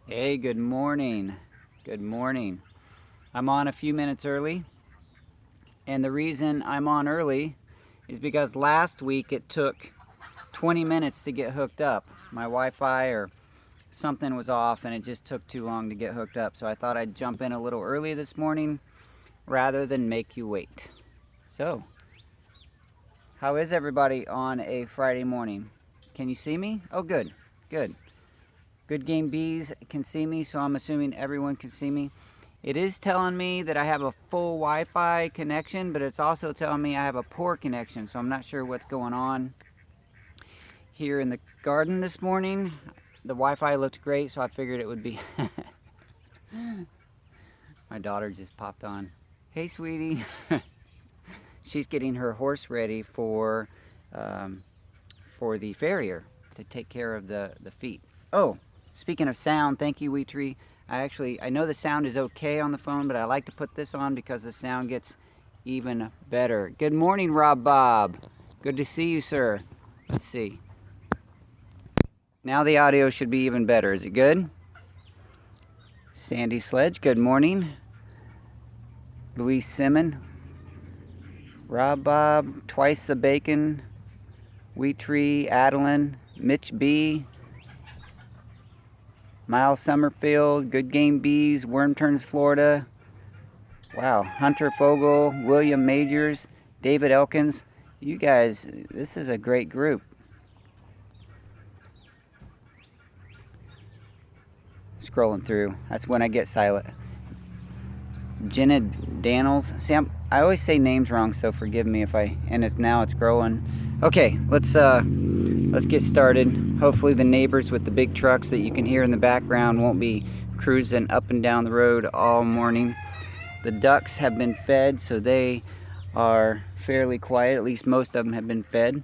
Hey, good morning. Good morning. I'm on a few minutes early, and the reason I'm on early is because last week it took 20 minutes to get hooked up. My Wi-Fi or something was off and it just took too long to get hooked up, so I thought I'd jump in a little early this morning rather than make you wait. So, how is everybody on a Friday morning? Can you see me? Oh, good. Good. Goodgame Bees can see me, so I'm assuming everyone can see me. It is telling me that I have a full Wi-Fi connection, but it's also telling me I have a poor connection, so I'm not sure what's going on. Here in the garden this morning, the Wi-Fi looked great, so I figured it would be... My daughter just popped on. Hey, sweetie. She's getting her horse ready for the farrier to take care of the feet. Oh, speaking of sound, thank you, Wheat Tree. I know the sound is okay on the phone, but I like to put this on because the sound gets even better. Good morning, Rob Bob. Good to see you, sir. Let's see. Now the audio should be even better. Is it good? Sandy Sledge, good morning. Louise Simon. Rob Bob, Twice the Bacon. Wheat Tree, Adeline, Mitch B. Miles Summerfield, Goodgame Bees, Worm Turns Florida. Wow, Hunter Fogel, William Majors, David Elkins. You guys, this is a great group. Scrolling through, that's when I get silent. Jenna Daniels. See, I always say names wrong, so forgive me if now it's growing. Okay, let's get started. Hopefully the neighbors with the big trucks that you can hear in the background won't be cruising up and down the road all morning. The ducks have been fed, so they are fairly quiet. At least most of them have been fed.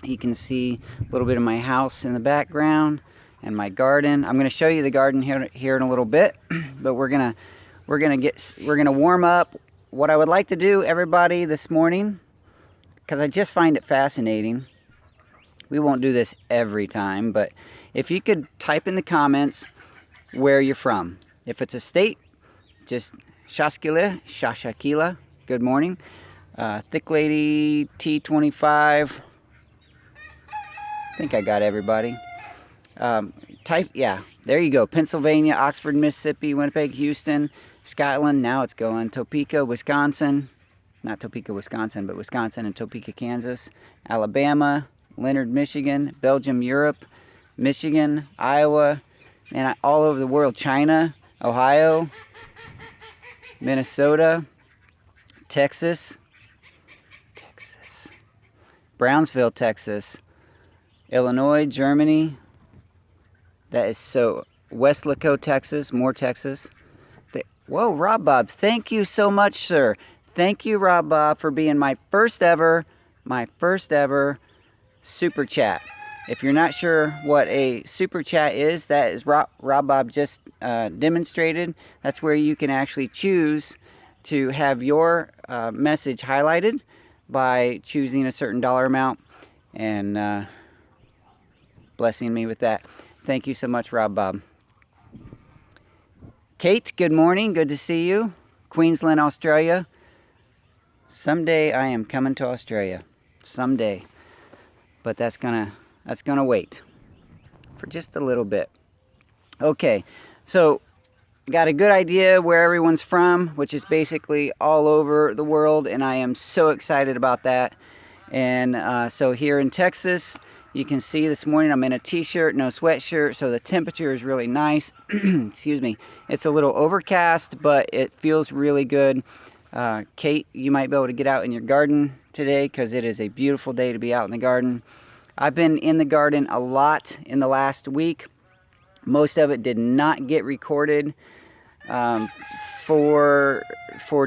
You can see a little bit of my house in the background and my garden. I'm going to show you the garden here in a little bit, but we're gonna warm up. What I would like to do, everybody, this morning, because I just find it fascinating. We won't do this every time, but if you could type in the comments where you're from. If it's a state, just Shashakila, good morning. Thick Lady T25. I think I got everybody. Yeah, there you go. Pennsylvania, Oxford, Mississippi, Winnipeg, Houston, Scotland. Now it's going. Topeka, Wisconsin. Not Topeka, Wisconsin, but Wisconsin and Topeka, Kansas. Alabama, Leonard, Michigan, Belgium, Europe, Michigan, Iowa, and all over the world. China, Ohio, Minnesota, Texas, Brownsville, Texas, Illinois, Germany. That is so. Westlaco, Texas, more Texas. Whoa, Rob Bob, thank you so much, sir. Thank you, Rob Bob, for being my first ever super chat. If you're not sure what a super chat is, that is Rob Bob just demonstrated. That's where you can actually choose to have your message highlighted by choosing a certain dollar amount and blessing me with that. Thank you so much, Rob Bob. Kate, good morning. Good to see you. Queensland, Australia. Someday I am coming to Australia. Someday. But that's gonna wait for just a little bit. Okay, so got a good idea where everyone's from, which is basically all over the world, and I am so excited about that. And so here in Texas, you can see this morning I'm in a t-shirt, no sweatshirt, so the temperature is really nice. Excuse me. It's a little overcast, but it feels really good. Kate, you might be able to get out in your garden today because it is a beautiful day to be out in the garden. I've been in the garden a lot in the last week. Most of it did not get recorded for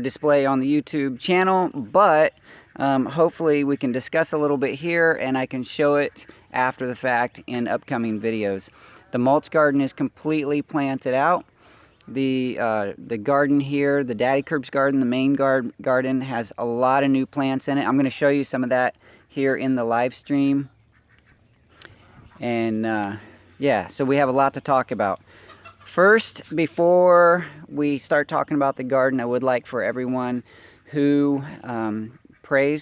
display on the YouTube channel, but hopefully we can discuss a little bit here and I can show it after the fact in upcoming videos. The mulch garden is completely planted out. The garden here, the Daddykirbs garden, the main garden has a lot of new plants in it. I'm going to show you some of that here in the live stream. And yeah, so we have a lot to talk about. First, before we start talking about the garden, I would like for everyone who pray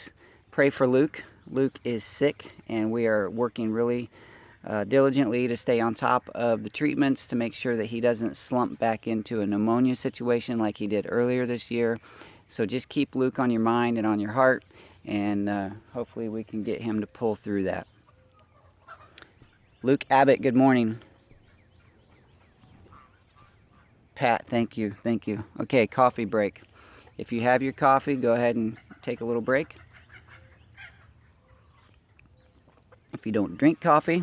for Luke. Luke is sick, and we are working really diligently to stay on top of the treatments to make sure that he doesn't slump back into a pneumonia situation like he did earlier this year. So just keep Luke on your mind and on your heart, and hopefully we can get him to pull through that. Luke Abbott, good morning. Pat, thank you, thank you. Okay, coffee break. If you have your coffee, go ahead and take a little break. If you don't drink coffee,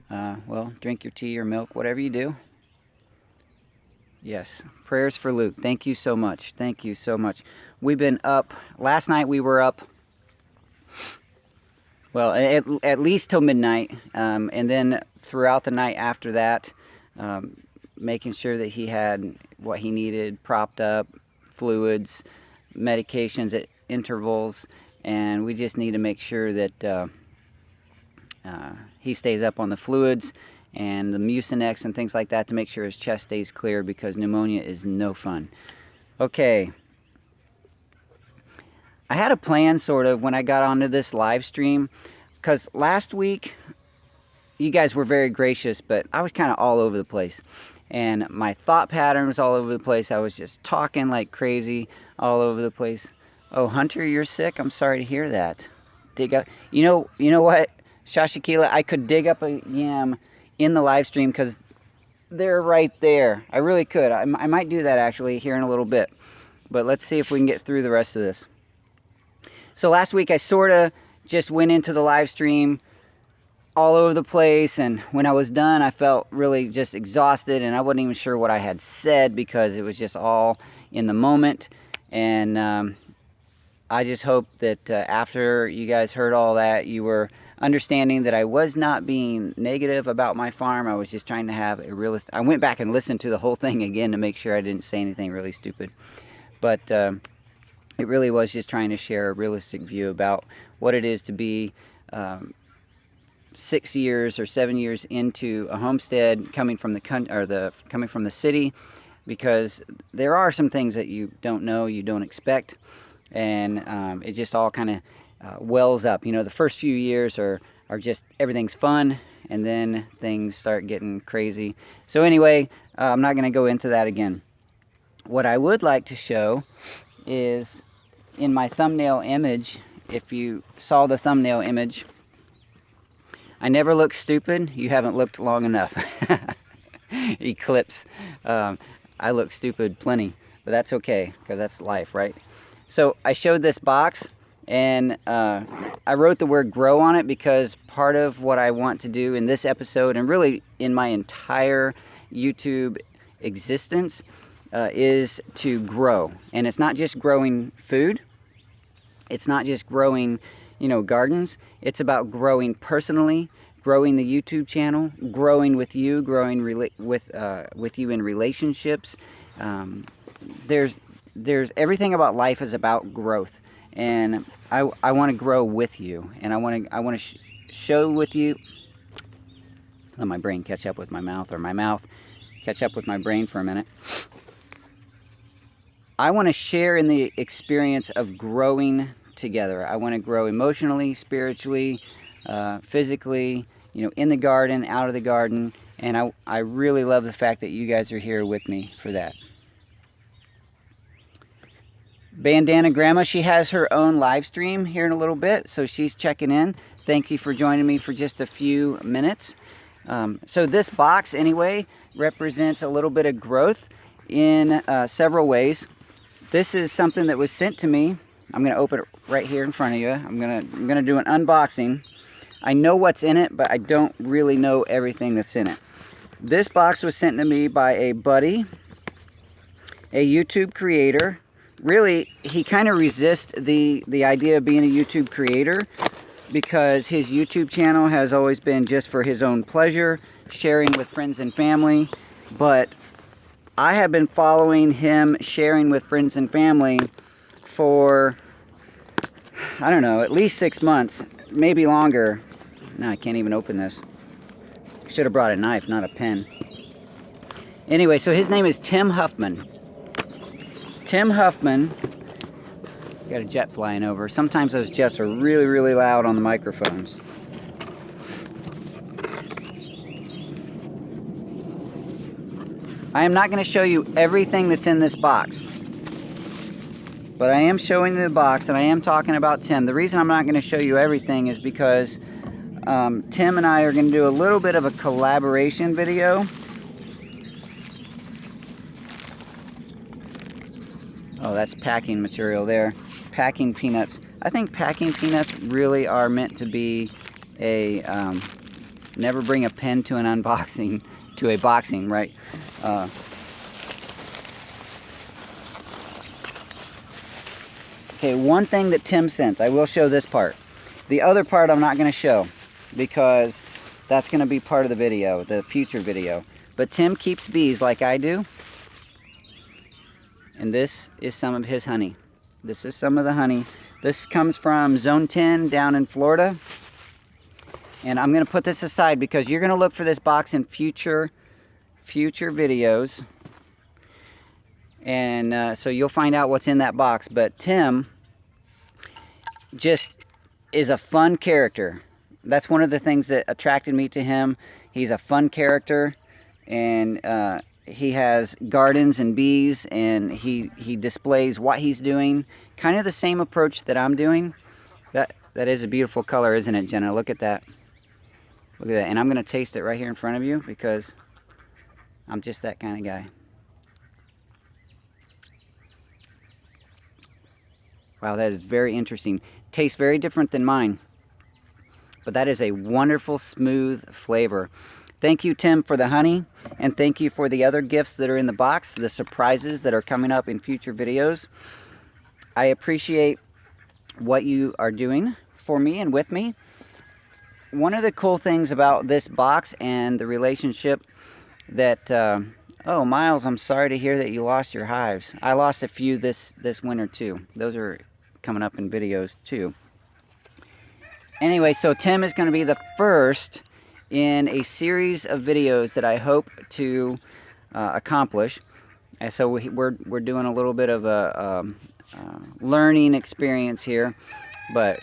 well, drink your tea or milk, whatever you do. Yes, prayers for Luke. Thank you so much. Thank you so much. We've been up, last night we were up, well, at least till midnight, and then throughout the night after that, making sure that he had what he needed, propped up, fluids, medications at intervals, and we just need to make sure that he stays up on the fluids and the Mucinex and things like that to make sure his chest stays clear, because pneumonia is no fun. Okay. I had a plan sort of when I got onto this live stream, because last week you guys were very gracious, but I was kind of all over the place. And my thought pattern was all over the place. I was just talking like crazy all over the place. Oh, Hunter, you're sick? I'm sorry to hear that. Dig up. You know what, Shashikila? I could dig up a yam in the live stream because they're right there. I really could. I might do that actually here in a little bit. But let's see if we can get through the rest of this. So last week I sort of just went into the live stream all over the place, and when I was done I felt really just exhausted, and I wasn't even sure what I had said because it was just all in the moment. And I just hope that after you guys heard all that, you were understanding that I was not being negative about my farm. I was just trying to have a realistic... I went back and listened to the whole thing again to make sure I didn't say anything really stupid. But it really was just trying to share a realistic view about what it is to be 6 years or 7 years into a homestead, coming from the city, because there are some things that you don't know, you don't expect, and it just all kind of wells up. You know, the first few years are just everything's fun, and then things start getting crazy. So anyway, I'm not going to go into that again. What I would like to show is in my thumbnail image. If you saw the thumbnail image, I never look stupid. You haven't looked long enough. Eclipse. I look stupid plenty, but that's okay because that's life, right? So I showed this box, and I wrote the word grow on it because part of what I want to do in this episode, and really in my entire YouTube existence, is to grow. And it's not just growing food. It's not just growing, gardens. It's about growing personally, growing the YouTube channel, growing with you, growing with you in relationships. There's everything about life is about growth, and I want to grow with you, and I want to show with you. Let my brain catch up with my mouth, or my mouth catch up with my brain for a minute. I want to share in the experience of growing together. I want to grow emotionally, spiritually, physically, in the garden, out of the garden, and I really love the fact that you guys are here with me for that. Bandana Grandma, she has her own live stream here in a little bit, so she's checking in. Thank you for joining me for just a few minutes. So this box, anyway, represents a little bit of growth in several ways. This is something that was sent to me. I'm going to open it right here in front of you. I'm gonna do an unboxing. I know what's in it, but I don't really know everything that's in it. This box was sent to me by a buddy, a YouTube creator. Really, he kind of resists the idea of being a YouTube creator because his YouTube channel has always been just for his own pleasure, sharing with friends and family. But I have been following him, sharing with friends and family for, I don't know, at least 6 months, maybe longer. No, I can't even open this. Should have brought a knife, not a pen. Anyway, so his name is Tim Huffman. Tim Huffman. Got a jet flying over. Sometimes those jets are really, really loud on the microphones. I am not going to show you everything that's in this box. But I am showing you the box, and I am talking about Tim. The reason I'm not going to show you everything is because Tim and I are going to do a little bit of a collaboration video. Oh, that's packing material there. Packing peanuts. I think packing peanuts really are meant to be a never bring a pen to an unboxing, to a boxing, right? Okay, one thing that Tim sent, I will show this part. The other part I'm not going to show because that's going to be part of the video, the future video. But Tim keeps bees like I do. And this is some of his honey. This is some of the honey. This comes from Zone 10 down in Florida. And I'm going to put this aside because you're going to look for this box in future videos. And so you'll find out what's in that box. But Tim just is a fun character. That's one of the things that attracted me to him. He's a fun character. And he has gardens and bees, and he displays what he's doing. Kind of the same approach that I'm doing. That is a beautiful color, isn't it, Jenna? Look at that. Look at that. And I'm going to taste it right here in front of you because I'm just that kind of guy. Wow, that is very interesting. Tastes very different than mine. But that is a wonderful, smooth flavor. Thank you, Tim, for the honey, and thank you for the other gifts that are in the box, the surprises that are coming up in future videos. I appreciate what you are doing for me and with me. One of the cool things about this box and the relationship that, oh, Miles, I'm sorry to hear that you lost your hives. I lost a few this winter too. Those are coming up in videos too. Anyway, so Tim is going to be the first in a series of videos that I hope to accomplish. And so we're doing a little bit of a learning experience here. But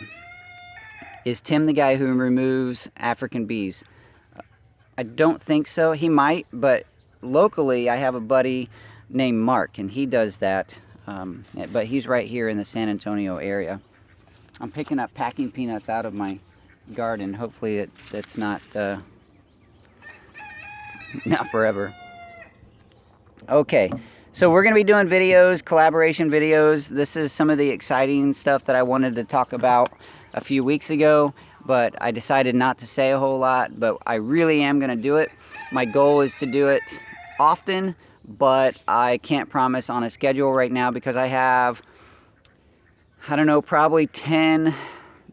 is Tim the guy who removes African bees? I don't think so. He might, but locally I have a buddy named Mark, and he does that. But he's right here in the San Antonio area. I'm picking up packing peanuts out of my garden. Hopefully that's not forever. Okay, so we're gonna be doing videos, collaboration videos. This is some of the exciting stuff that I wanted to talk about a few weeks ago, but I decided not to say a whole lot, but I really am gonna do it. My goal is to do it often, but I can't promise on a schedule right now because I have, I don't know, probably 10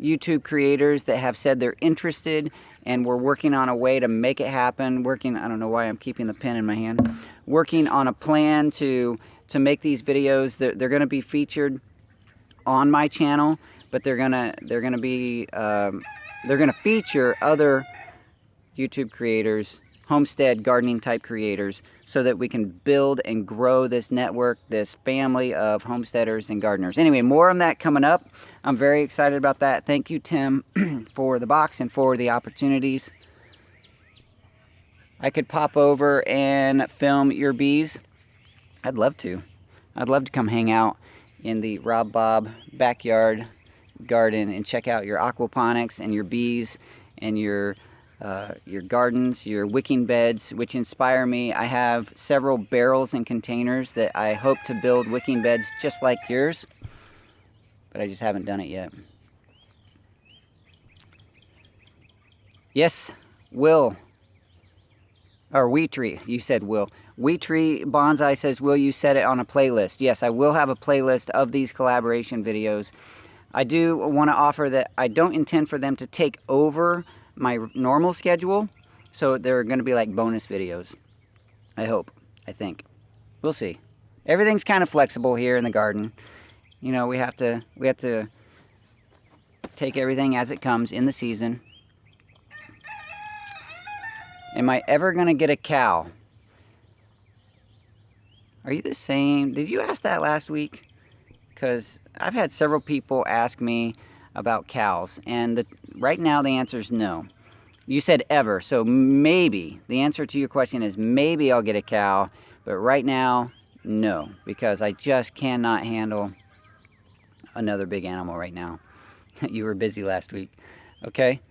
YouTube creators that have said they're interested, and we're working on a way to make it happen. I don't know why I'm keeping the pen in my hand. Working on a plan to make these videos. They're going to be featured on my channel, but they're going to feature other YouTube creators, homestead gardening type creators, so that we can build and grow this network, this family of homesteaders and gardeners. Anyway, more on that coming up. I'm very excited about that. Thank you, Tim, for the box and for the opportunities. I could pop over and film your bees. I'd love to. I'd love to come hang out in the Rob Bob backyard garden and check out your aquaponics and your bees and your gardens, your wicking beds, which inspire me. I have several barrels and containers that I hope to build wicking beds just like yours, but I just haven't done it yet. Yes, Will, or Wheat Tree, you said Will. Wheat Tree Bonsai says, will you set it on a playlist? Yes, I will have a playlist of these collaboration videos. I do want to offer that I don't intend for them to take over my normal schedule, so they're going to be like bonus videos. I hope. I think. We'll see. Everything's kind of flexible here in the garden. You know, we have to take everything as it comes in the season. Am I ever going to get a cow? Are you the same? Did you ask that last week? Because I've had several people ask me about cows, and right now the answer is no. You said ever, so maybe. The answer to your question is maybe I'll get a cow, but right now, no, because I just cannot handle another big animal right now. You were busy last week, okay?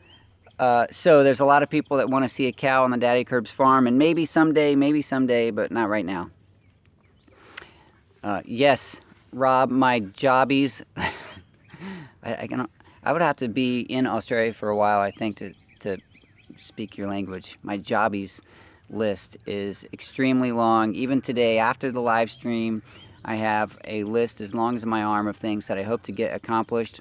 So there's a lot of people that want to see a cow on the Daddykirbs farm, and maybe someday, but not right now. Yes, Rob, my jobbies. I would have to be in Australia for a while, I think, to speak your language. My jobbies list is extremely long. Even today, after the live stream, I have a list as long as my arm of things that I hope to get accomplished.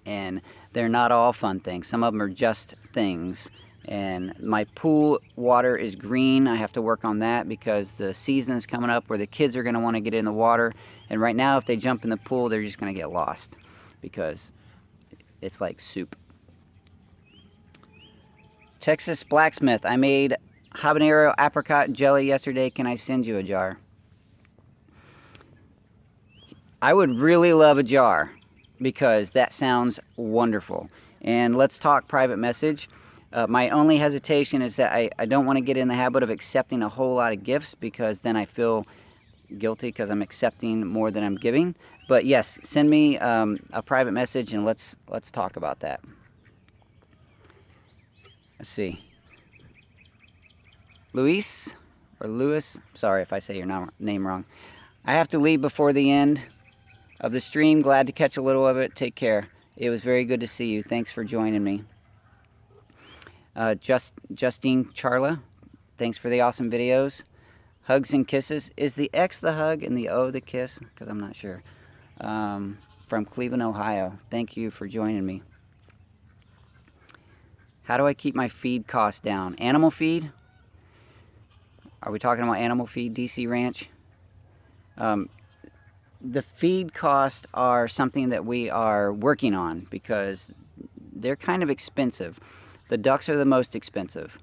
And they're not all fun things. Some of them are just things. And my pool water is green. I have to work on that because the season is coming up where the kids are going to want to get in the water. And right now, if they jump in the pool, they're just going to get lost because it's like soup. Texas Blacksmith. I made habanero apricot jelly yesterday. Can I send you a jar? I would really love a jar because that sounds wonderful. And let's talk private message. My only hesitation is that I don't want to get in the habit of accepting a whole lot of gifts because then I feel guilty because I'm accepting more than I'm giving. But yes, send me a private message and let's talk about that. Let's see. Luis, sorry if I say your name wrong. I have to leave before the end of the stream. Glad to catch a little of it. Take care. It was very good to see you. Thanks for joining me. Justine Charla, thanks for the awesome videos. Hugs and kisses. Is the X the hug and the O the kiss? Because I'm not sure. From Cleveland, Ohio. Thank you for joining me. How do I keep my feed costs down? Animal feed? Are we talking about animal feed, DC Ranch? The feed costs are something that we are working on because they're kind of expensive. The ducks are the most expensive.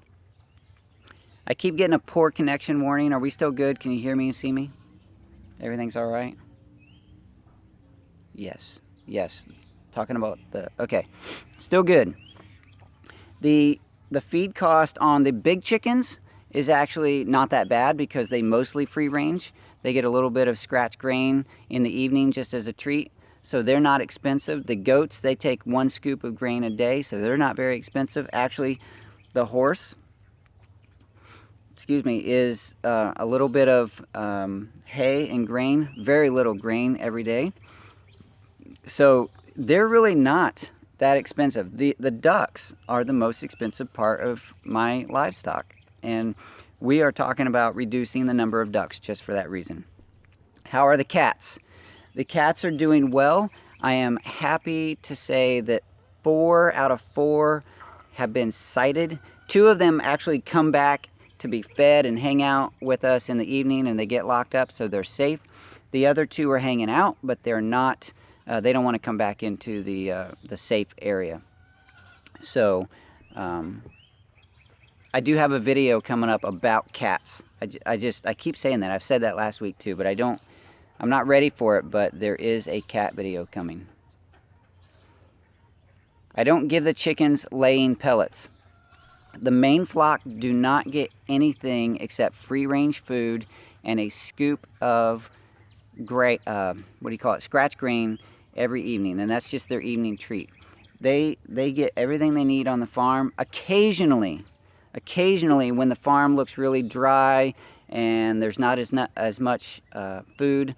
I keep getting a poor connection warning. Are we still good? Can you hear me and see me? Everything's all right? Yes. Talking about okay. Still good. The feed cost on the big chickens is actually not that bad because they mostly free range. They get a little bit of scratch grain in the evening just as a treat. So they're not expensive. The goats, they take 1 scoop of grain a day, so they're not very expensive. Actually, the horse, is a little bit of hay and grain, very little grain every day. So they're really not that expensive. The ducks are the most expensive part of my livestock. And we are talking about reducing the number of ducks just for that reason. How are the cats? The cats are doing well. I am happy to say that 4 out of 4 have been sighted. 2 of them actually come back to be fed and hang out with us in the evening, and they get locked up, so they're safe. The other 2 are hanging out, but they're not. They don't want to come back into the safe area. So I do have a video coming up about cats. I keep saying that. I've said that last week too, but I'm not ready for it, but there is a cat video coming. I don't give the chickens laying pellets. The main flock do not get anything except free-range food and a scoop of scratch grain every evening, and that's just their evening treat. They get everything they need on the farm. Occasionally, when the farm looks really dry and there's not as much food,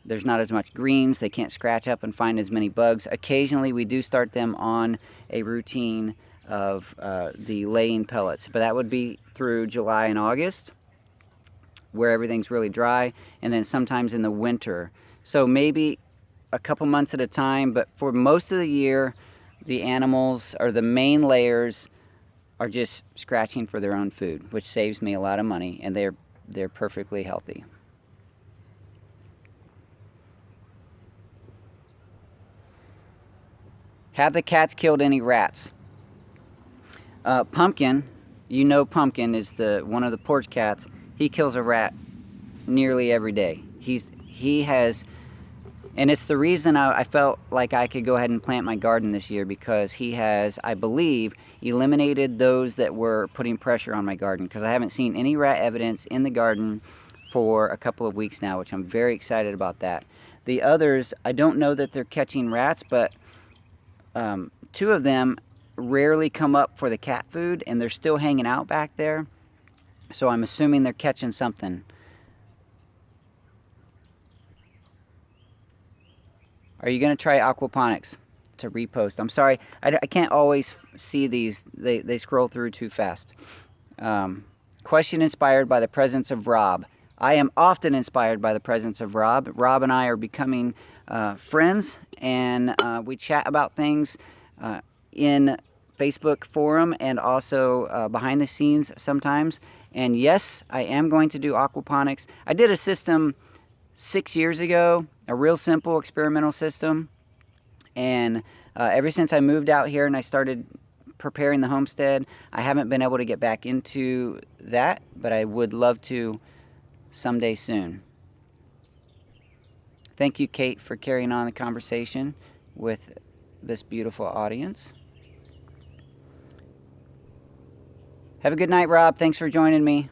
there's not as much greens, they can't scratch up and find as many bugs. Occasionally, we do start them on a routine of the laying pellets, but that would be through July and August, where everything's really dry, and then sometimes in the winter. So maybe a couple months at a time, but for most of the year, the animals, or the main layers, are just scratching for their own food, which saves me a lot of money, and they're perfectly healthy. Have the cats killed any rats? Pumpkin, You know Pumpkin is one of the porch cats. He kills a rat nearly every day. He has, and it's the reason I felt like I could go ahead and plant my garden this year, because he has, I believe, eliminated those that were putting pressure on my garden, because I haven't seen any rat evidence in the garden for a couple of weeks now, which I'm very excited about that. The others, I don't know that they're catching rats, but two of them rarely come up for the cat food, and they're still hanging out back there. So I'm assuming they're catching something. Are you going to try aquaponics? To repost. I'm sorry, I can't always see these. They scroll through too fast. Question inspired by the presence of Rob. I am often inspired by the presence of Rob. Rob and I are becoming friends, and we chat about things in Facebook forum and also behind the scenes sometimes. And yes, I am going to do aquaponics. I did a system 6 years ago, a real simple experimental system. And ever since I moved out here and I started preparing the homestead, I haven't been able to get back into that, but I would love to someday soon. Thank you, Kate, for carrying on the conversation with this beautiful audience. Have a good night, Rob. Thanks for joining me.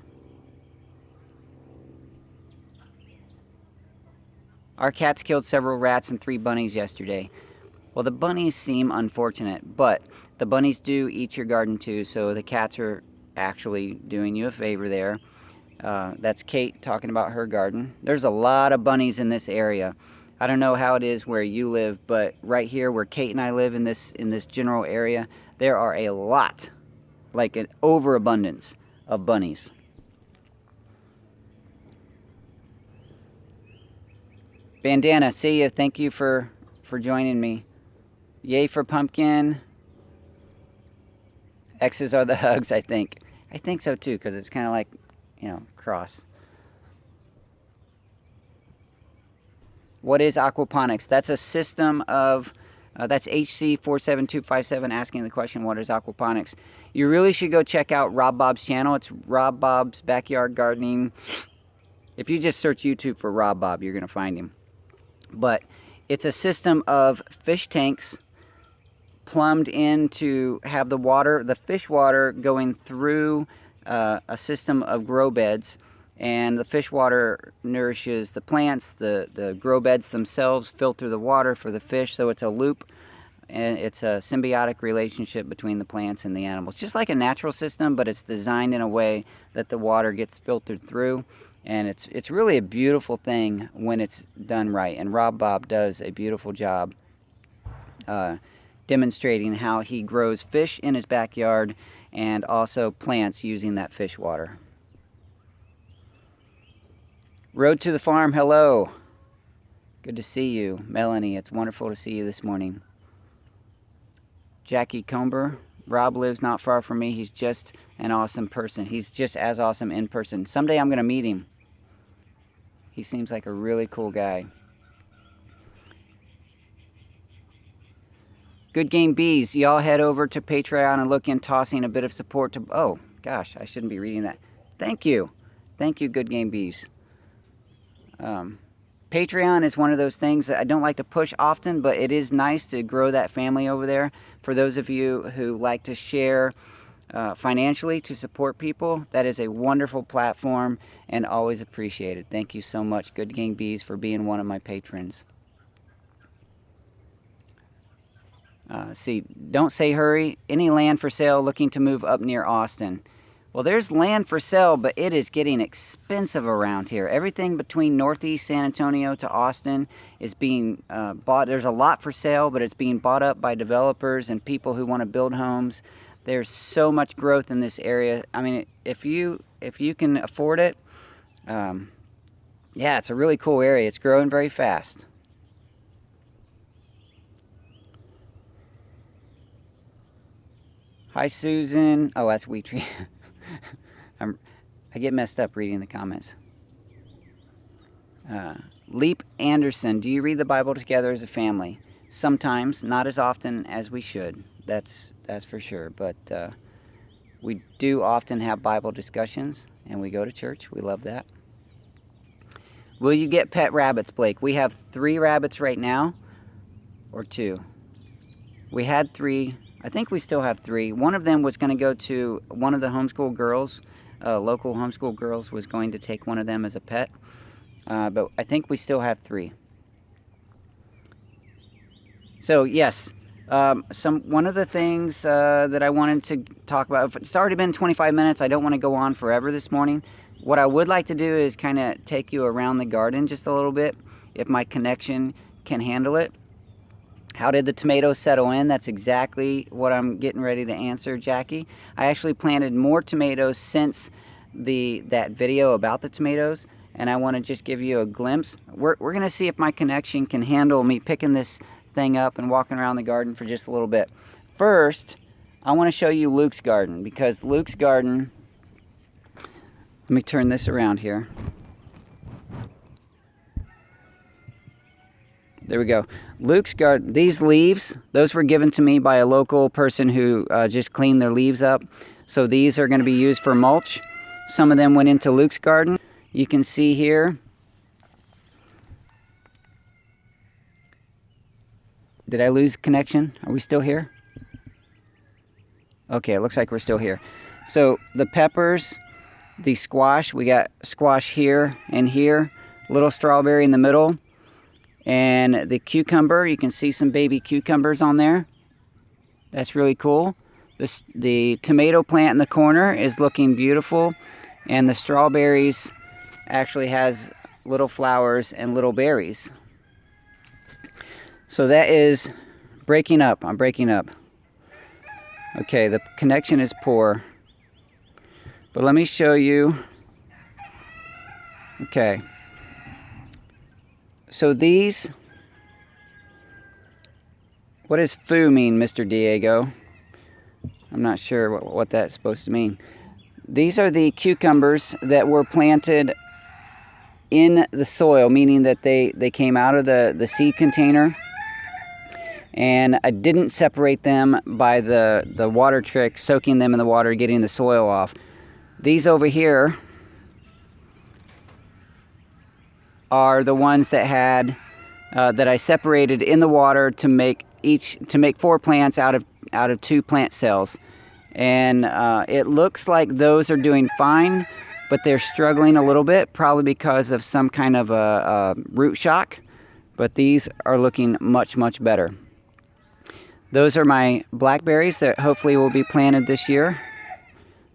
Our cats killed several rats and 3 bunnies yesterday. Well, the bunnies seem unfortunate, but the bunnies do eat your garden too, so the cats are actually doing you a favor there. That's Kate talking about her garden. There's a lot of bunnies in this area. I don't know how it is where you live, but right here where Kate and I live in this general area, there are a lot, like an overabundance of bunnies. Bandana, see you. Thank you for joining me. Yay for pumpkin. X's are the hugs, I think. I think so too, because it's kind of like, cross. What is aquaponics? That's a system of, that's HC47257 asking the question, what is aquaponics? You really should go check out Rob Bob's channel. It's Rob Bob's Backyard Gardening. If you just search YouTube for Rob Bob, you're going to find him. But it's a system of fish tanks plumbed in to have the fish water going through a system of grow beds, and the fish water nourishes the plants. The grow beds themselves filter the water for the fish, so it's a loop, and it's a symbiotic relationship between the plants and the animals. Just like a natural system, but it's designed in a way that the water gets filtered through, and it's really a beautiful thing when it's done right. And Rob Bob does a beautiful job demonstrating how he grows fish in his backyard and also plants using that fish water. Road to the farm, hello. Good to see you. Melanie, it's wonderful to see you this morning. Jackie Comber, Rob lives not far from me. He's just an awesome person. He's just as awesome in person. Someday I'm going to meet him. He seems like a really cool guy. Goodgame Bees, y'all head over to Patreon and look in tossing a bit of support to... Oh, gosh, I shouldn't be reading that. Thank you. Thank you, Goodgame Bees. Patreon is one of those things that I don't like to push often, but it is nice to grow that family over there. For those of you who like to share financially to support people, that is a wonderful platform and always appreciated. Thank you so much, Goodgame Bees, for being one of my patrons. See, don't say hurry. Any land for sale looking to move up near Austin? Well, there's land for sale, but it is getting expensive around here. Everything between Northeast San Antonio to Austin is being bought. There's a lot for sale, but it's being bought up by developers and people who want to build homes. There's so much growth in this area. I mean, if you can afford it, yeah, it's a really cool area. It's growing very fast. Hi, Susan. Oh, that's Wheat Tree. I get messed up reading the comments. Leap Anderson, do you read the Bible together as a family? Sometimes, not as often as we should. That's for sure. But We do often have Bible discussions, and we go to church. We love that. Will you get pet rabbits, Blake? We have 3 rabbits right now, or 2. We had 3. I think we still have 3. One of them was going to go to one of the homeschool girls. Local homeschool girls was going to take one of them as a pet. But I think we still have 3. So yes, one of the things that I wanted to talk about, it's already been 25 minutes. I don't want to go on forever this morning. What I would like to do is kind of take you around the garden just a little bit, if my connection can handle it. How did the tomatoes settle in? That's exactly what I'm getting ready to answer, Jackie. I actually planted more tomatoes since that video about the tomatoes, and I want to just give you a glimpse. We're going to see if my connection can handle me picking this thing up and walking around the garden for just a little bit. First, I want to show you Luke's garden, because Luke's garden, let me turn this around here. There we go. Luke's garden, these leaves, those were given to me by a local person who just cleaned their leaves up. So these are going to be used for mulch. Some of them went into Luke's garden. You can see here. Did I lose connection? Are we still here? Okay, it looks like we're still here. So the peppers, the squash, we got squash here and here, little strawberry in the middle. And the cucumber, you can see some baby cucumbers on there. That's really cool. The tomato plant in the corner is looking beautiful. And the strawberries actually has little flowers and little berries. So that is breaking up. I'm breaking up. Okay, the connection is poor. But let me show you. Okay. So these, what does foo mean, Mr. Diego? I'm not sure what that's supposed to mean. These are the cucumbers that were planted in the soil, meaning that they came out of the seed container. And I didn't separate them by the water trick, soaking them in the water, getting the soil off. These over here are the ones that had that I separated in the water to make 4 plants out of 2 plant cells, and it looks like those are doing fine, but they're struggling a little bit, probably because of some kind of a root shock. But these are looking much better. Those are my blackberries that hopefully will be planted this year.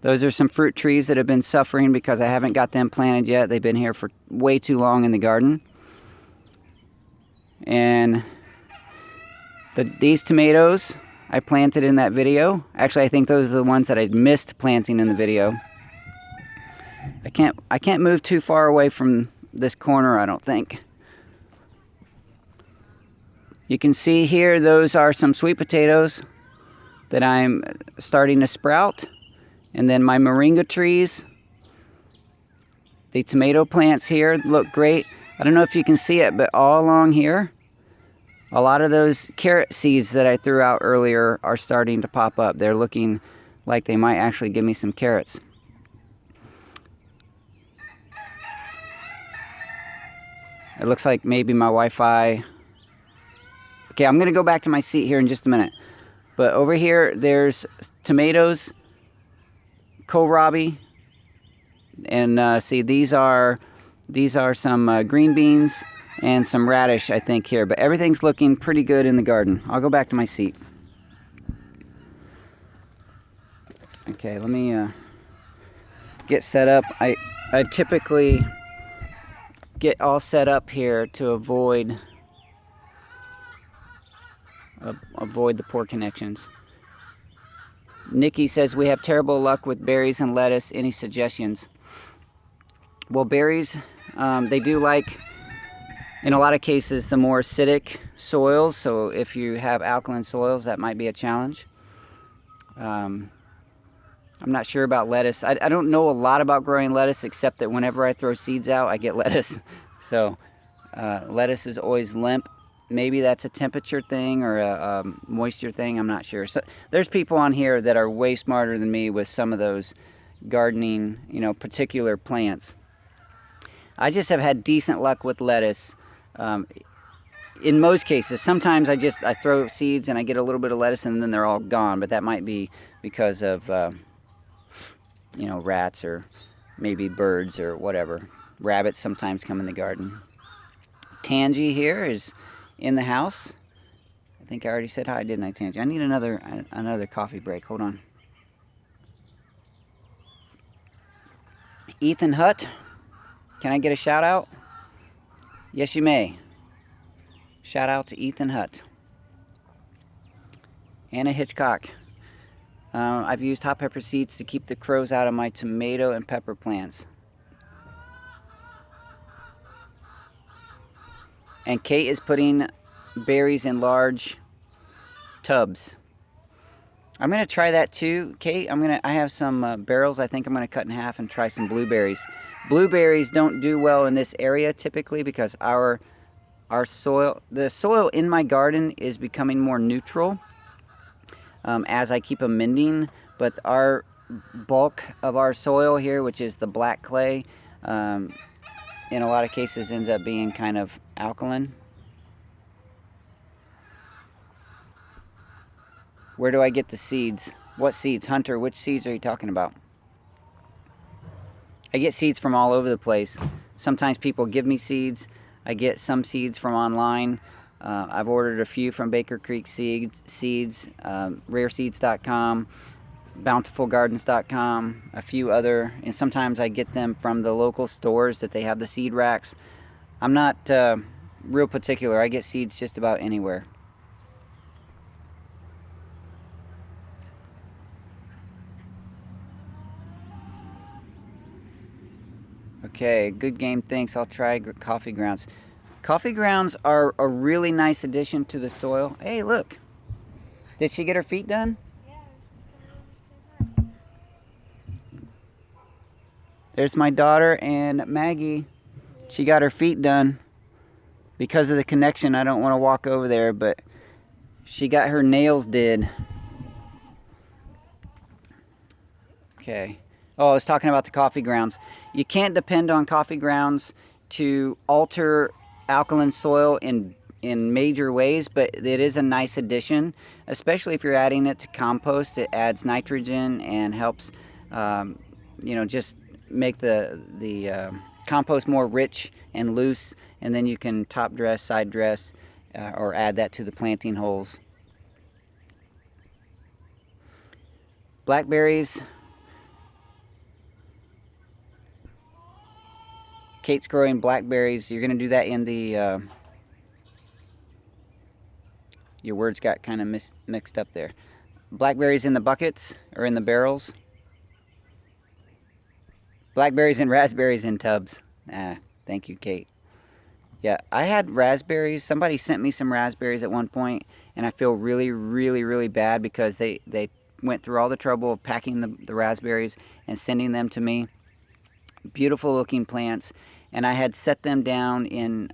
Those are some fruit trees that have been suffering because I haven't got them planted yet. They've been here for way too long in the garden. And these tomatoes I planted in that video. Actually, I think those are the ones that I missed planting in the video. I can't move too far away from this corner, I don't think. You can see here, those are some sweet potatoes that I'm starting to sprout. And then my moringa trees, the tomato plants here look great. I don't know if you can see it, but all along here, a lot of those carrot seeds that I threw out earlier are starting to pop up. They're looking like they might actually give me some carrots. It looks like maybe my Wi-Fi. Okay, I'm gonna go back to my seat here in just a minute. But over here, there's tomatoes, kohlrabi, and see, these are some green beans and some radish, I think, here. But everything's looking pretty good in the garden. I'll go back to my seat. Okay, let me get set up. I typically get all set up here to avoid the poor connections. Nikki says, we have terrible luck with berries and lettuce. Any suggestions? Well, berries, they do like, in a lot of cases, the more acidic soils. So if you have alkaline soils, that might be a challenge. I'm not sure about lettuce. I don't know a lot about growing lettuce, except that whenever I throw seeds out, I get lettuce. So lettuce is always limp. maybe that's a temperature thing or a moisture thing. I'm not sure. So there's people on here that are way smarter than me with some of those gardening, particular plants. I just have had decent luck with lettuce. In most cases, sometimes I throw seeds and I get a little bit of lettuce and then they're all gone, but that might be because of rats or maybe birds or whatever. Rabbits sometimes come in the garden. Tangy here is in the house. I think I already said hi, didn't I, Tangy? I need another coffee break. Hold on. Ethan Hutt, can I get a shout out? Yes, you may. Shout out to Ethan Hutt. Anna Hitchcock. I've used hot pepper seeds to keep the crows out of my tomato and pepper plants. And Kate is putting berries in large tubs. I'm going to try that too, Kate. I have some barrels I think I'm going to cut in half and try some blueberries. Blueberries don't do well in this area typically because the soil in my garden is becoming more neutral as I keep amending, but our bulk of our soil here, which is the black clay, in a lot of cases ends up being kind of alkaline. Where do I get the seeds? What seeds? Hunter, which seeds are you talking about? I get seeds from all over the place. Sometimes people give me seeds. I get some seeds from online. I've ordered a few from Baker Creek Seeds, rareseeds.com, bountifulgardens.com, a few other, and sometimes I get them from the local stores that they have the seed racks. I'm not real particular. I get seeds just about anywhere. Okay, good game, thanks. I'll try coffee grounds. Coffee grounds are a really nice addition to the soil. Hey, look. Did she get her feet done? Yeah. There's my daughter and Maggie. She got her feet done. Because of the connection, I don't want to walk over there, but she got her nails did. Okay. Oh, I was talking about the coffee grounds. You can't depend on coffee grounds to alter alkaline soil in major ways, but it is a nice addition, especially if you're adding it to compost. It adds nitrogen and helps, just make the compost more rich and loose, and then you can top dress, side dress, or add that to the planting holes. Blackberries. Kate's growing blackberries. You're going to do that in the... your words got kind of mixed up there. Blackberries in the buckets or in the barrels? Blackberries and raspberries in tubs. Thank you, Kate. Yeah, I had raspberries. Somebody sent me some raspberries at one point, and I feel really, really, really bad because they went through all the trouble of packing the raspberries and sending them to me. Beautiful looking plants, and I had set them down in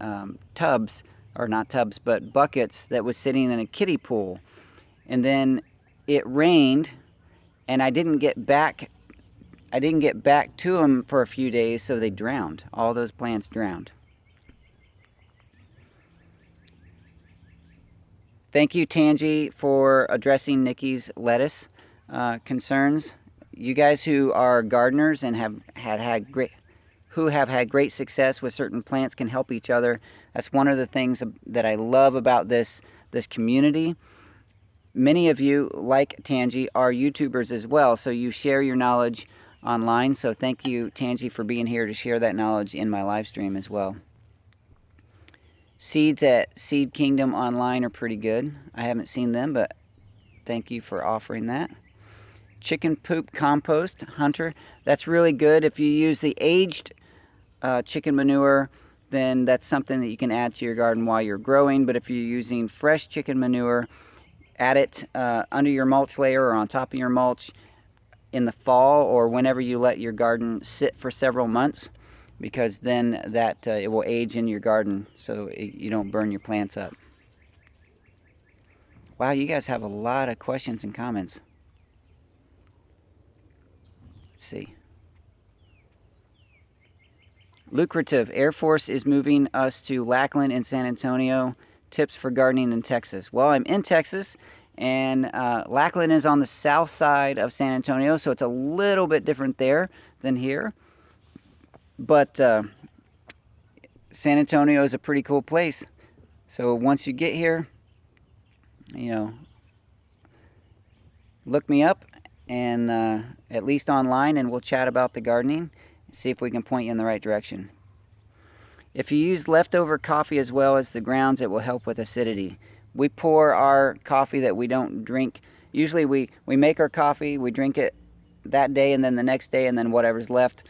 tubs, or not tubs, but buckets that was sitting in a kiddie pool. And then it rained, and I didn't get back to them for a few days, so they drowned. All those plants drowned. Thank you, Tangy, for addressing Nikki's lettuce concerns. You guys who are gardeners and have had great success with certain plants can help each other. That's one of the things that I love about this community. Many of you, like Tangy, are YouTubers as well, so you share your knowledge online. So thank you, Tangy, for being here to share that knowledge in my live stream as well. Seeds at Seed Kingdom online are pretty good. I haven't seen them, but thank you for offering that. Chicken poop compost, Hunter. That's really good. If you use the aged chicken manure, then that's something that you can add to your garden while you're growing. But if you're using fresh chicken manure, add it under your mulch layer or on top of your mulch in the fall or whenever you let your garden sit for several months, because then that it will age in your garden so you don't burn your plants up. Wow, you guys have a lot of questions and comments. Let's see. Lucrative. Air Force is moving us to Lackland and San Antonio. Tips for gardening in Texas. Well, I'm in Texas, and Lackland is on the south side of San Antonio, so it's a little bit different there than here. But San Antonio is a pretty cool place. So once you get here, you know, look me up, and at least online, and we'll chat about the gardening, see if we can point you in the right direction. If you use leftover coffee as well as the grounds, it will help with acidity. We pour our coffee that we don't drink. Usually we make our coffee, we drink it that day, and then the next day, and then whatever's left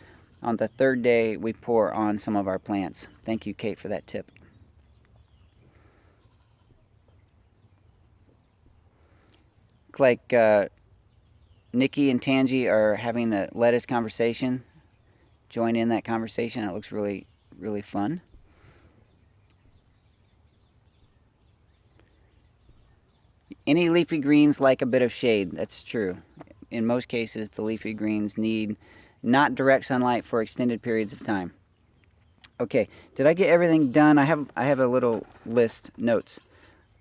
on the third day, we pour on some of our plants. Thank you, Kate, for that tip. Look like Nikki and Tangi are having a lettuce conversation. Join in that conversation. It looks really, really fun. Any leafy greens like a bit of shade. That's true. In most cases, the leafy greens need not direct sunlight for extended periods of time. Okay, did I get everything done? I have a little list, notes.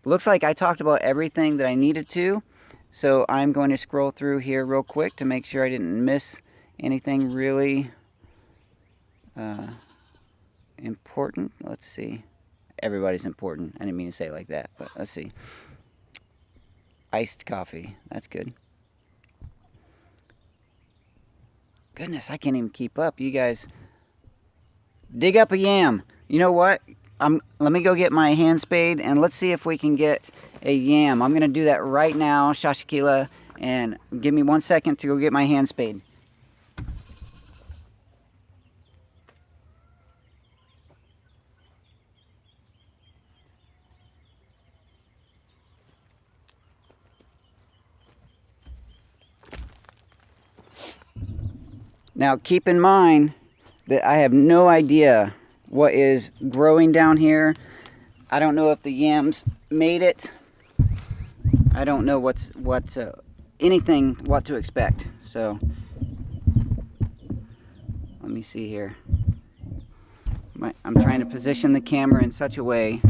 Looks like I talked about everything that I needed to, so I'm going to scroll through here real quick to make sure I didn't miss anything really important. Let's see. Everybody's important. I didn't mean to say it like that, but let's see. Iced coffee. That's good. Goodness, I can't even keep up. You guys, dig up a yam. You know what? Let me go get my hand spade, and let's see if we can get a yam. I'm going to do that right now, Shashikila, and give me 1 second to go get my hand spade. Now keep in mind that I have no idea what is growing down here. I don't know if the yams made it. I don't know anything what to expect. So let me see here. I'm trying to position the camera in such a way.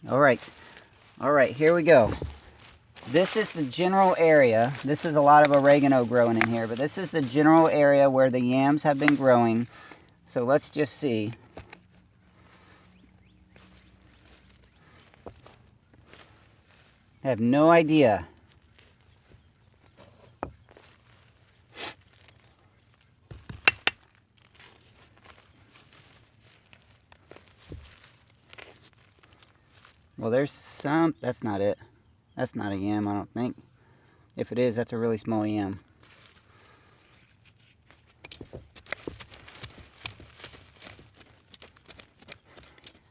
All right, here we go. This is the general area. This is a lot of oregano growing in here, but this is the general area where the yams have been growing. So let's just see. I have no idea. Well, there's some. That's not it. That's not a yam, I don't think. If it is, that's a really small yam.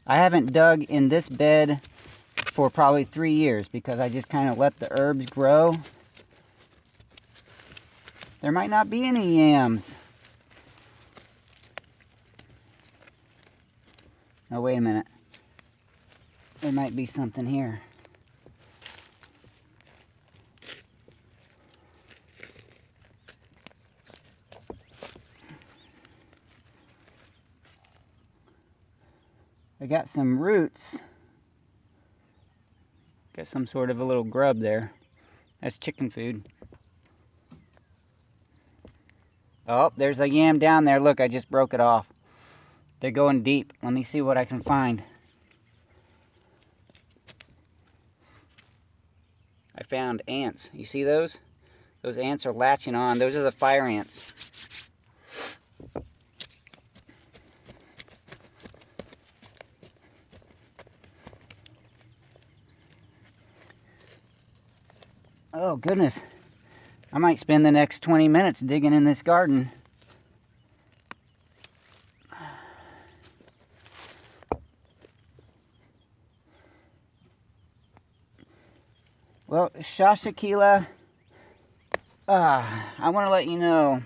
I haven't dug in this bed for probably 3 years because I just kind of let the herbs grow. There might not be any yams. Oh, wait a minute. There might be something here. I got some roots. Got some sort of a little grub there. That's chicken food. Oh, there's a yam down there. Look, I just broke it off. They're going deep. Let me see what I can find. I found ants. You see those? Those ants are latching on. Those are the fire ants. Oh, goodness. I might spend the next 20 minutes digging in this garden. Well, Shashakila, I want to let you know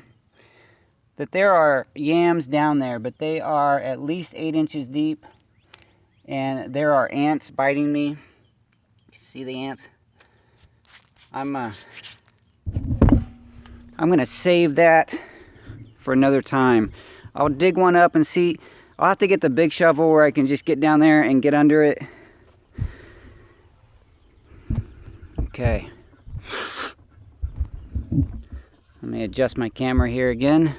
that there are yams down there, but they are at least 8 inches deep, and there are ants biting me. See the ants? I'm gonna save that for another time. I'll dig one up and see. I'll have to get the big shovel where I can just get down there and get under it. Okay. Let me adjust my camera here again.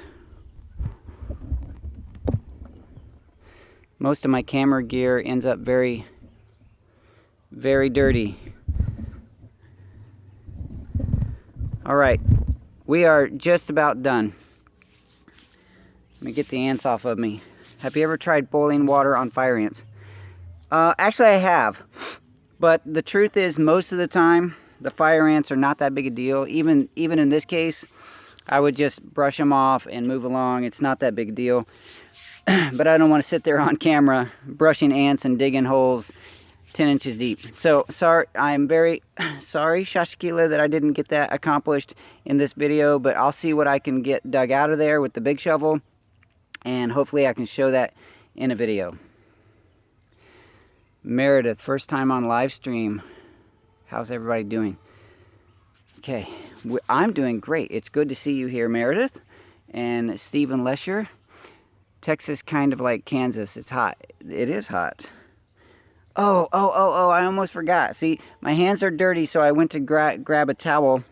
Most of my camera gear ends up very, very dirty. All right, we are just about done. Let me get the ants off of me. Have you ever tried boiling water on fire ants? Actually, I have. But the truth is, most of the time, the fire ants are not that big a deal. Even in this case, I would just brush them off and move along. It's not that big a deal. But I don't want to sit there on camera brushing ants and digging holes 10 inches deep. So sorry, I'm very sorry, Shashkila, that I didn't get that accomplished in this video, but I'll see what I can get dug out of there with the big shovel, and hopefully I can show that in a video. Meredith, first time on live stream. How's everybody doing? Okay, I'm doing great. It's good to see you here, Meredith. And Stephen Lesher. Texas kind of like Kansas. It's hot. It is hot. Oh, I almost forgot. See, my hands are dirty, so I went to grab a towel.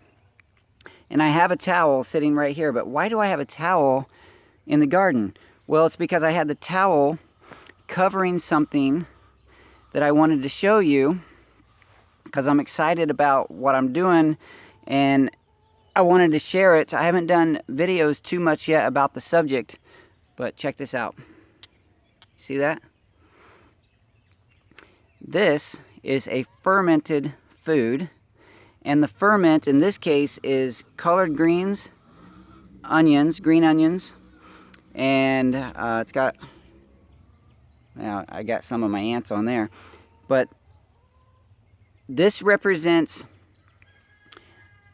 And I have a towel sitting right here. But why do I have a towel in the garden? Well, it's because I had the towel covering something that I wanted to show you, because I'm excited about what I'm doing and I wanted to share it. I haven't done videos too much yet about the subject, but check this out. See that? This is a fermented food, and the ferment in this case is colored greens, onions, green onions, and it's got, now I got some of my ants on there, but this represents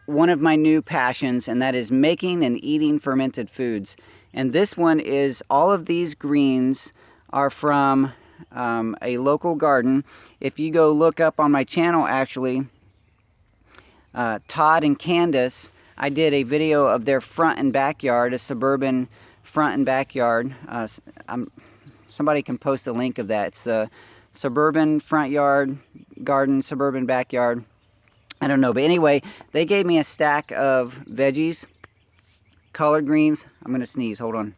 one of my new passions, and that is making and eating fermented foods. And this one is, all of these greens are from a local garden. If you go look up on my channel, actually, Todd and Candace, I did a video of their front and backyard, a suburban front and backyard. Somebody can post a link of that. It's the suburban front yard, garden, suburban backyard. I don't know, but anyway, they gave me a stack of veggies, collard greens. I'm gonna sneeze, hold on.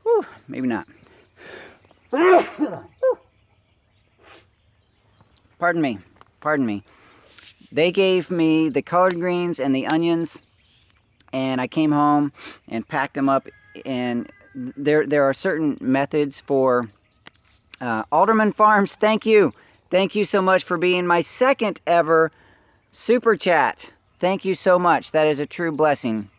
Whew, maybe not. Pardon me. They gave me the collard greens and the onions, and I came home and packed them up. And there are certain methods for Alderman Farms. Thank you so much for being my second ever super chat. Thank you so much. That is a true blessing.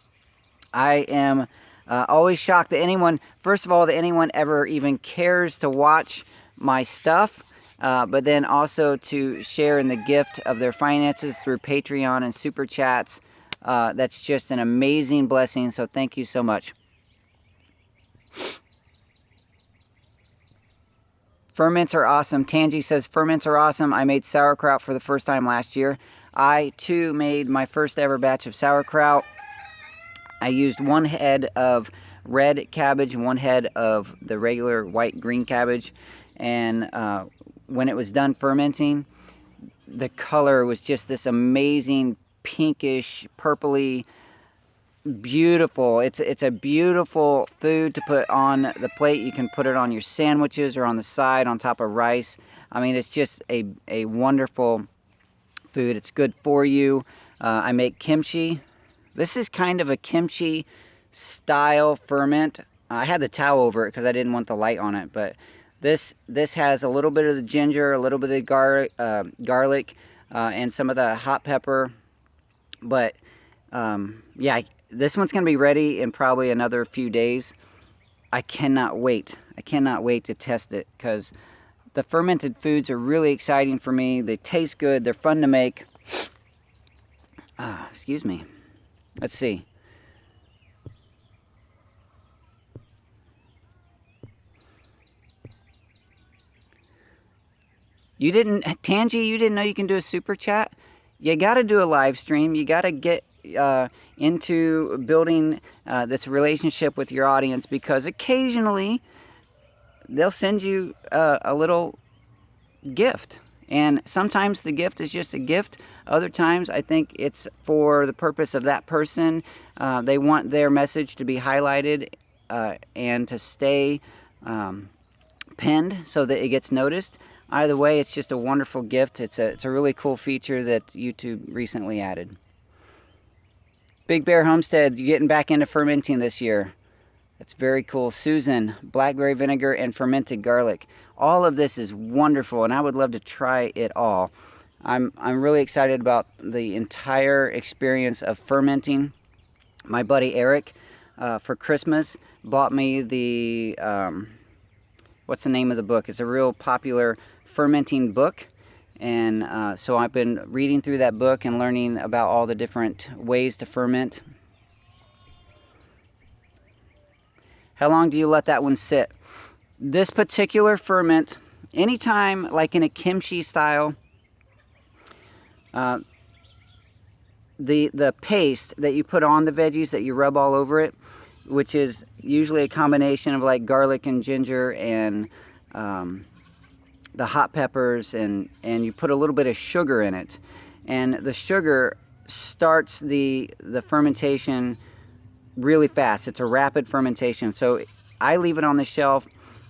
I am always shocked that anyone, first of all, that anyone ever even cares to watch my stuff, but then also to share in the gift of their finances through Patreon and super chats. That's just an amazing blessing, so thank you so much. Ferments are awesome. Tangi says, ferments are awesome. I made sauerkraut for the first time last year. I, too, made my first ever batch of sauerkraut. I used 1 head of red cabbage and 1 head of the regular white green cabbage. And when it was done fermenting, the color was just this amazing pinkish, purpley, beautiful. It's a beautiful food to put on the plate. You can put it on your sandwiches or on the side on top of rice. I mean, it's just a wonderful food. It's good for you. I make kimchi. This is kind of a kimchi style ferment. I had the towel over it because I didn't want the light on it, but this has a little bit of the ginger, a little bit of the garlic, and some of the hot pepper. But yeah, this one's going to be ready in probably another few days. I cannot wait. I cannot wait to test it, because the fermented foods are really exciting for me. They taste good. They're fun to make. Excuse me. Let's see. You didn't, Tangi, you didn't know you can do a super chat? You got to do a live stream. You got to get into building this relationship with your audience, because occasionally they'll send you a little gift. And sometimes the gift is just a gift. Other times I think it's for the purpose of that person. They want their message to be highlighted and to stay pinned so that it gets noticed. Either way, it's just a wonderful gift. It's a really cool feature that YouTube recently added. Big Bear Homestead, you getting back into fermenting this year. That's very cool. Susan, blackberry vinegar and fermented garlic. All of this is wonderful, and I would love to try it all. I'm really excited about the entire experience of fermenting. My buddy Eric, for Christmas, bought me the, what's the name of the book? It's a real popular fermenting book. And so I've been reading through that book and learning about all the different ways to ferment. How long do you let that one sit? This particular ferment, anytime like in a kimchi style, the paste that you put on the veggies that you rub all over it, which is usually a combination of like garlic and ginger and the hot peppers, and you put a little bit of sugar in it, and the sugar starts the fermentation really fast. It's a rapid fermentation. So I leave it on the shelf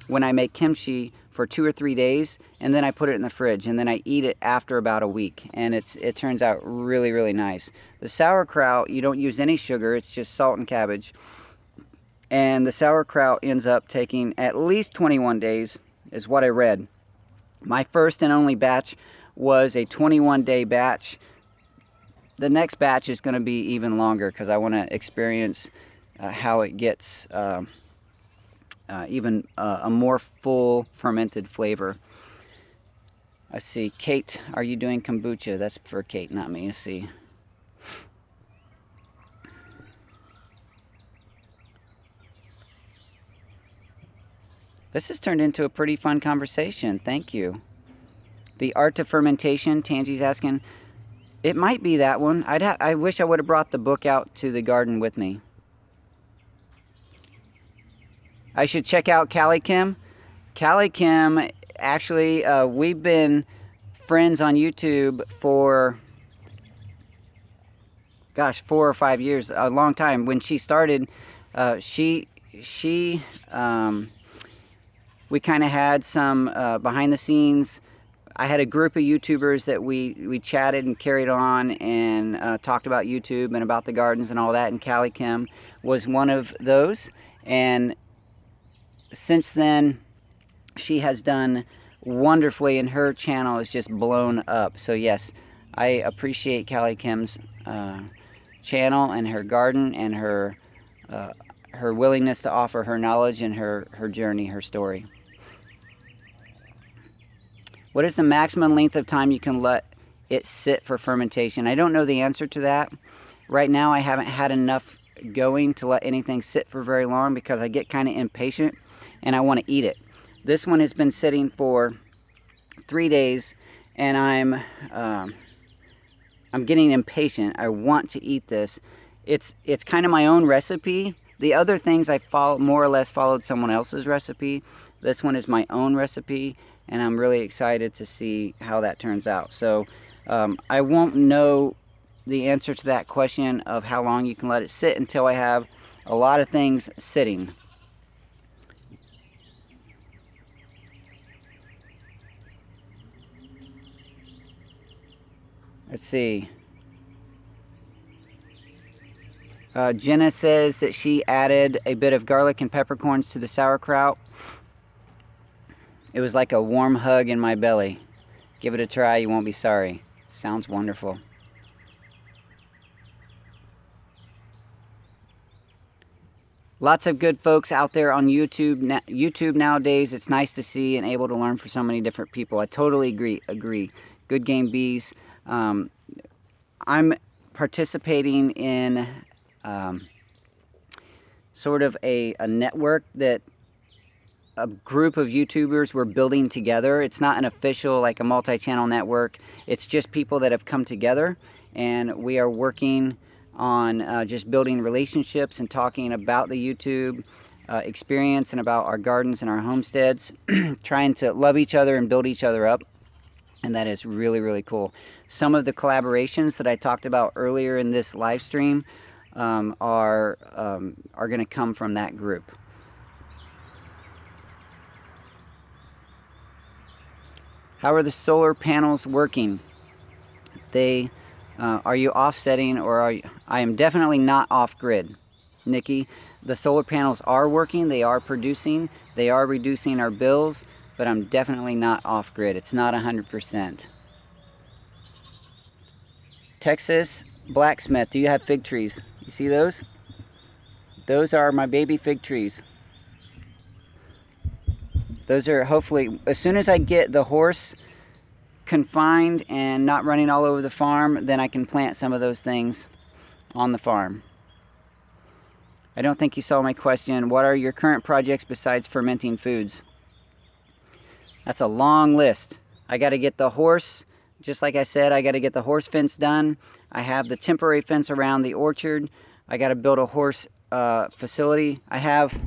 when I make kimchi for 2 or 3 days, and then I put it in the fridge, and then I eat it after about a week, and it turns out really, really nice. The sauerkraut, you don't use any sugar. It's just salt and cabbage, and the sauerkraut ends up taking at least 21 days is what I read. My first and only batch was a 21-day batch. The next batch is going to be even longer because I want to experience how it gets even a more full fermented flavor. I see. Kate, are you doing kombucha? That's for Kate, not me. I see. This has turned into a pretty fun conversation. Thank you. The Art of Fermentation, Tangi's asking. It might be that one. I wish I would have brought the book out to the garden with me. I should check out Callie Kim. Callie Kim, actually, we've been friends on YouTube for, gosh, 4 or 5 years, a long time. When she started, we kind of had some behind the scenes. I had a group of YouTubers that we chatted and carried on and talked about YouTube and about the gardens and all that, and Callie Kim was one of those. And since then, she has done wonderfully, and her channel is just blown up. So yes, I appreciate Callie Kim's channel and her garden and her willingness to offer her knowledge and her journey, her story. What is the maximum length of time you can let it sit for fermentation? I don't know the answer to that. Right now I haven't had enough going to let anything sit for very long because I get kind of impatient and I want to eat it. This one has been sitting for 3 days and I'm getting impatient. I want to eat this. It's kind of my own recipe. The other things I more or less followed someone else's recipe. This one is my own recipe, and I'm really excited to see how that turns out. So I won't know the answer to that question of how long you can let it sit until I have a lot of things sitting. Let's see. Jenna says that she added a bit of garlic and peppercorns to the sauerkraut. It was like a warm hug in my belly. Give it a try, you won't be sorry. Sounds wonderful. Lots of good folks out there on YouTube. YouTube nowadays, it's nice to see and able to learn from so many different people. I totally agree. Goodgame Bees. I'm participating in sort of a network that a group of YouTubers we're building together. It's not an official, like a multi-channel network. It's just people that have come together, and we are working on just building relationships and talking about the YouTube experience and about our gardens and our homesteads, trying to love each other and build each other up. And that is really, really cool. Some of the collaborations that I talked about earlier in this live stream are going to come from that group. How are the solar panels working? They are you offsetting, or are you? I am definitely not off grid, Nikki. The solar panels are working. They are producing. They are reducing our bills, but I'm definitely not off grid. It's not 100%. Texas Blacksmith, do you have fig trees? You see those? Those are my baby fig trees. Those are, hopefully, as soon as I get the horse confined and not running all over the farm, then I can plant some of those things on the farm. I don't think you saw my question. What are your current projects besides fermenting foods? That's a long list. I got to get the horse, just like I said, I got to get the horse fence done. I have the temporary fence around the orchard. I got to build a horse facility. I have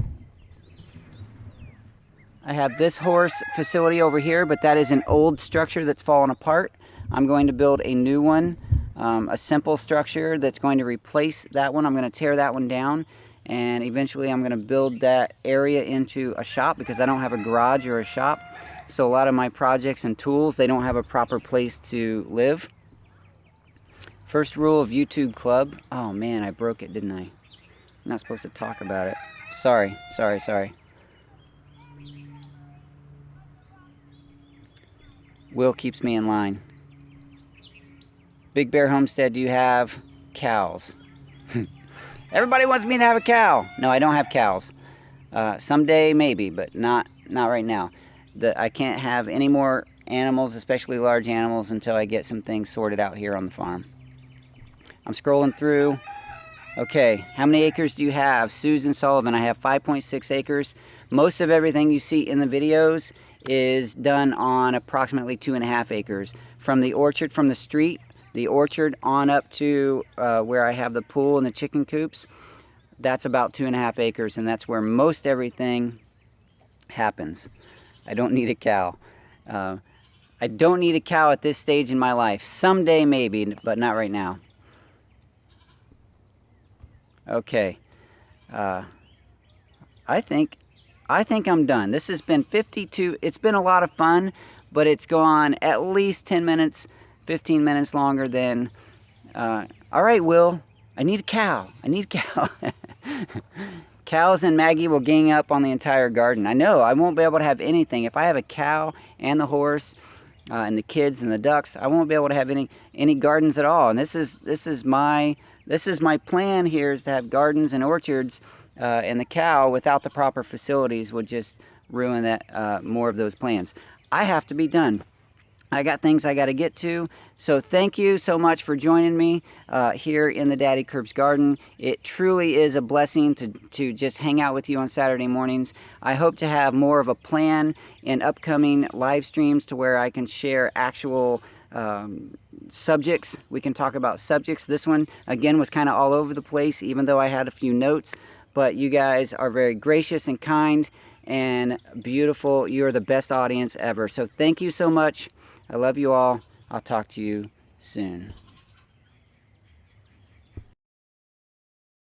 this horse facility over here, but that is an old structure that's fallen apart. I'm going to build a new one, a simple structure that's going to replace that one. I'm going to tear that one down, and eventually I'm going to build that area into a shop, because I don't have a garage or a shop. So a lot of my projects and tools, they don't have a proper place to live. First rule of YouTube Club. Oh man, I broke it, didn't I? I'm not supposed to talk about it. Sorry. Will keeps me in line. Big Bear Homestead, do you have cows? Everybody wants me to have a cow. No, I don't have cows. Someday maybe, but not right now. I can't have any more animals, especially large animals, until I get some things sorted out here on the farm. I'm scrolling through. Okay, how many acres do you have? Susan Sullivan, I have 5.6 acres. Most of everything you see in the videos is done on approximately 2.5 acres. From the orchard, from the street, the orchard on up to where I have the pool and the chicken coops, that's about 2.5 acres, and that's where most everything happens. I don't need a cow. I don't need a cow at this stage in my life. Someday maybe, but not right now. Okay. I think I'm done. This has been 52. It's been a lot of fun, but it's gone at least 10 minutes, 15 minutes longer than... all right, Will. I need a cow. Cows and Maggie will gang up on the entire garden. I know, I won't be able to have anything. If I have a cow and the horse and the kids and the ducks, I won't be able to have any gardens at all. And this is my plan here, is to have gardens and orchards, and the cow without the proper facilities would just ruin that more of those plans. I have to be done. I got things I got to get to. So thank you so much for joining me here in the Daddykirbs Garden. It truly is a blessing to just hang out with you on Saturday mornings. I hope to have more of a plan in upcoming live streams to where I can share actual subjects. We can talk about subjects. This one, again, was kind of all over the place, even though I had a few notes. But you guys are very gracious and kind and beautiful. You're the best audience ever. So thank you so much. I love you all. I'll talk to you soon.